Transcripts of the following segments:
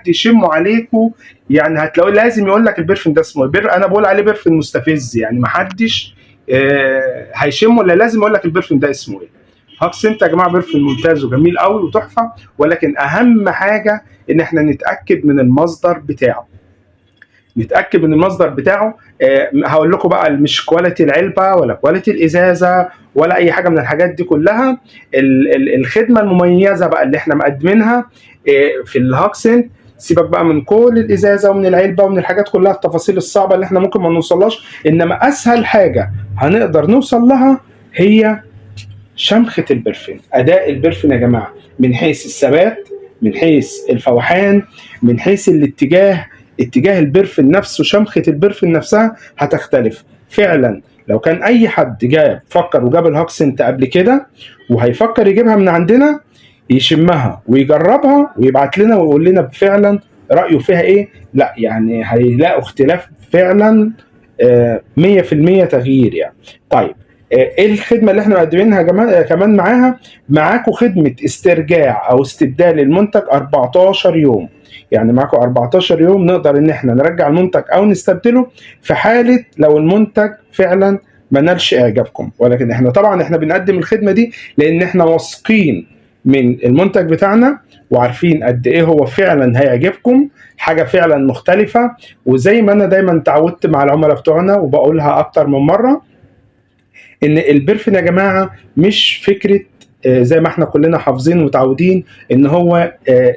حد يشمه عليكم يعني هتلاقوا لازم يقول لك البرفن ده اسمه ايه. انا بقول عليه برفن مستفز، يعني ما حدش هيشمه الا لازم يقول لك البرفن ده اسمه ايه. هاك سنت يا جماعه برفن ممتاز وجميل قوي وتحفه، ولكن اهم حاجه ان احنا نتاكد من المصدر بتاعه. نتاكد من المصدر بتاعه. هقول لكم بقى مش كواليتي العلبه ولا كواليتي الازازه ولا اي حاجه من الحاجات دي كلها. الخدمه المميزه بقى اللي احنا مقدمينها في الهاك سنت، سيبك بقى من كل الازازه ومن العلبه ومن الحاجات كلها التفاصيل الصعبه اللي احنا ممكن ما نوصلهاش، انما اسهل حاجه هنقدر نوصل لها هي شمخه البرفن. اداء البرفن يا جماعه من حيث الثبات، من حيث الفوحان، من حيث اتجاه البرفن نفسه، شمخه البرفن نفسها هتختلف فعلا. لو كان اي حد جاب فكر وجاب الهاك سنت قبل كده وهيفكر يجيبها من عندنا، يشمها ويجربها ويبعت لنا ويقول لنا فعلا رايه فيها ايه، لا يعني هيلاقوا اختلاف فعلا 100% تغيير يعني. طيب ايه الخدمه اللي احنا مقدمينها يا جماعه كمان معاكم خدمه استرجاع او استبدال المنتج 14 يوم. يعني معاكم 14 يوم نقدر ان احنا نرجع المنتج او نستبدله في حاله لو المنتج فعلا ما نالش اعجابكم. ولكن احنا طبعا بنقدم الخدمه دي لان احنا واثقين من المنتج بتاعنا وعارفين قد ايه هو فعلا هيعجبكم، حاجه فعلا مختلفه. وزي ما انا دايما تعودت مع العملاء بتوعنا وبقولها اكتر من مره، ان البرفن يا جماعه مش فكره زي ما احنا كلنا حافظين ومتعودين ان هو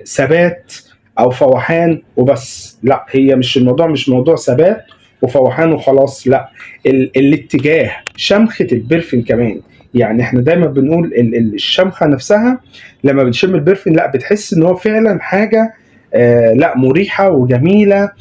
ثبات او فوحان وبس. لا، هي مش الموضوع، مش موضوع ثبات وفوحان وخلاص، لا. الاتجاه، شمخه البرفن كمان. يعني احنا دايما بنقول الشمخه نفسها لما بتشم البرفن لا بتحس ان هو فعلا حاجه لا مريحه وجميله.